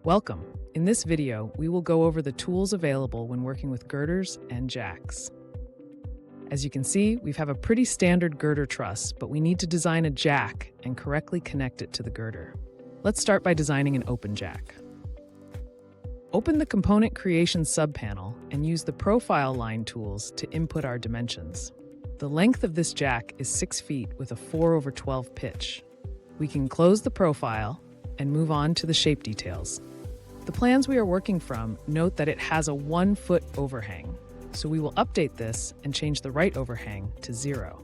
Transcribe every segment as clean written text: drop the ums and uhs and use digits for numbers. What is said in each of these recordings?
Welcome. In this video, we will go over the tools available when working with girders and jacks. As you can see, we have a pretty standard girder truss, but we need to design a jack and correctly connect it to the girder. Let's start by designing an open jack. Open the Component Creation subpanel and use the Profile Line tools to input our dimensions. The length of this jack is 6 feet with a 4/12 pitch. We can close the profile and move on to the shape details. The plans we are working from note that it has a 1-foot overhang, so we will update this and change the right overhang to 0.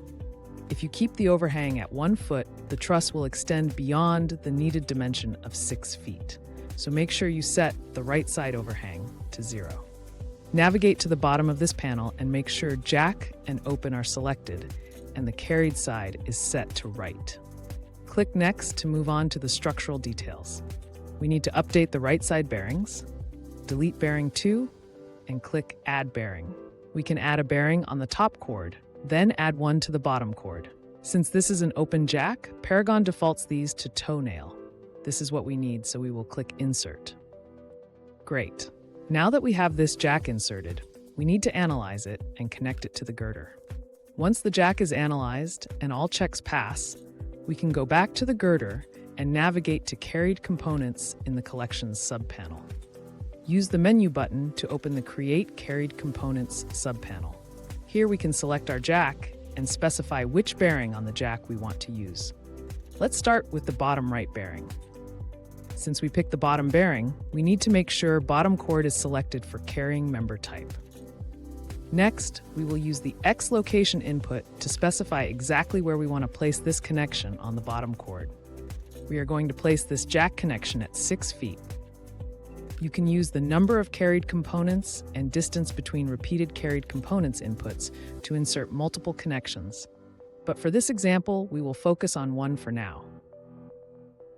If you keep the overhang at 1 foot, the truss will extend beyond the needed dimension of 6 feet. So make sure you set the right side overhang to 0. Navigate to the bottom of this panel and make sure jack and open are selected and the carried side is set to right. Click Next to move on to the structural details. We need to update the right side bearings, delete bearing 2, and click Add Bearing. We can add a bearing on the top cord, then add one to the bottom cord. Since this is an open jack, Paragon defaults these to toenail. This is what we need, so we will click Insert. Great. Now that we have this jack inserted, we need to analyze it and connect it to the girder. Once the jack is analyzed and all checks pass, we can go back to the girder and navigate to Carried Components in the Collections subpanel. Use the menu button to open the Create Carried Components subpanel. Here we can select our jack and specify which bearing on the jack we want to use. Let's start with the bottom right bearing. Since we picked the bottom bearing, we need to make sure bottom cord is selected for carrying member type. Next, we will use the X location input to specify exactly where we want to place this connection on the bottom cord. We are going to place this jack connection at 6 feet. You can use the number of carried components and distance between repeated carried components inputs to insert multiple connections. But for this example, we will focus on one for now.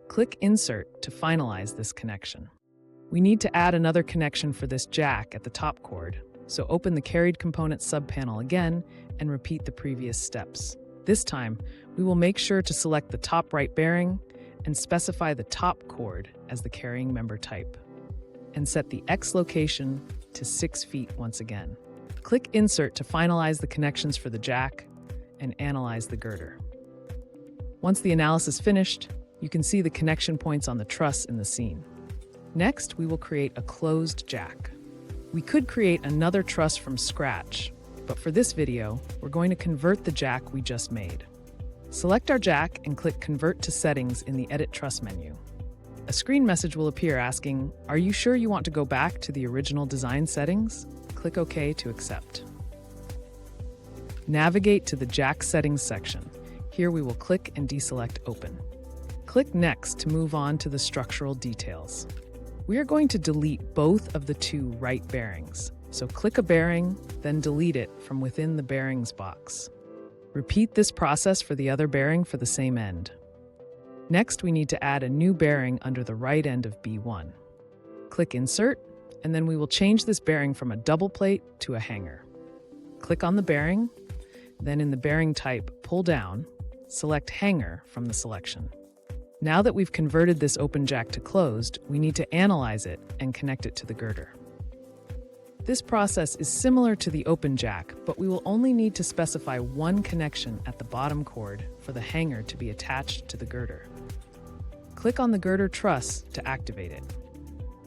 Click Insert to finalize this connection. We need to add another connection for this jack at the top cord, so open the Carried Components subpanel again and repeat the previous steps. This time, we will make sure to select the top right bearing and specify the top cord as the carrying member type, and set the X location to 6 feet once again. Click Insert to finalize the connections for the jack and analyze the girder. Once the analysis finished, you can see the connection points on the truss in the scene. Next, we will create a closed jack. We could create another truss from scratch, but for this video, we're going to convert the jack we just made. Select our jack and click Convert to Settings in the Edit Truss menu. A screen message will appear asking, "Are you sure you want to go back to the original design settings?" Click OK to accept. Navigate to the Jack Settings section. Here we will click and deselect Open. Click Next to move on to the structural details. We are going to delete both of the 2 right bearings, so click a bearing, then delete it from within the bearings box. Repeat this process for the other bearing for the same end. Next, we need to add a new bearing under the right end of B1. Click Insert, and then we will change this bearing from a double plate to a hanger. Click on the bearing, then in the bearing type, pull down, select Hanger from the selection. Now that we've converted this open jack to closed, we need to analyze it and connect it to the girder. This process is similar to the open jack, but we will only need to specify one connection at the bottom cord for the hanger to be attached to the girder. Click on the girder truss to activate it.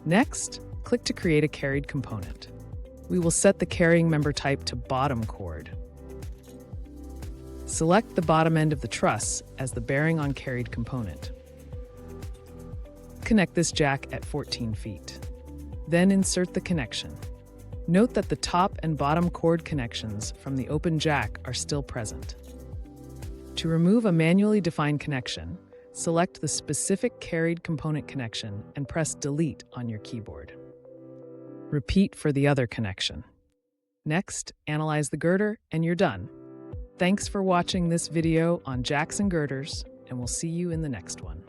Next, click to create a carried component. We will set the carrying member type to bottom cord. Select the bottom end of the truss as the bearing on carried component. Connect this jack at 14 feet. Then insert the connection. Note that the top and bottom cord connections from the open jack are still present. To remove a manually defined connection, select the specific carried component connection and press Delete on your keyboard. Repeat for the other connection. Next, analyze the girder and you're done. Thanks for watching this video on jacks and girders, and we'll see you in the next one.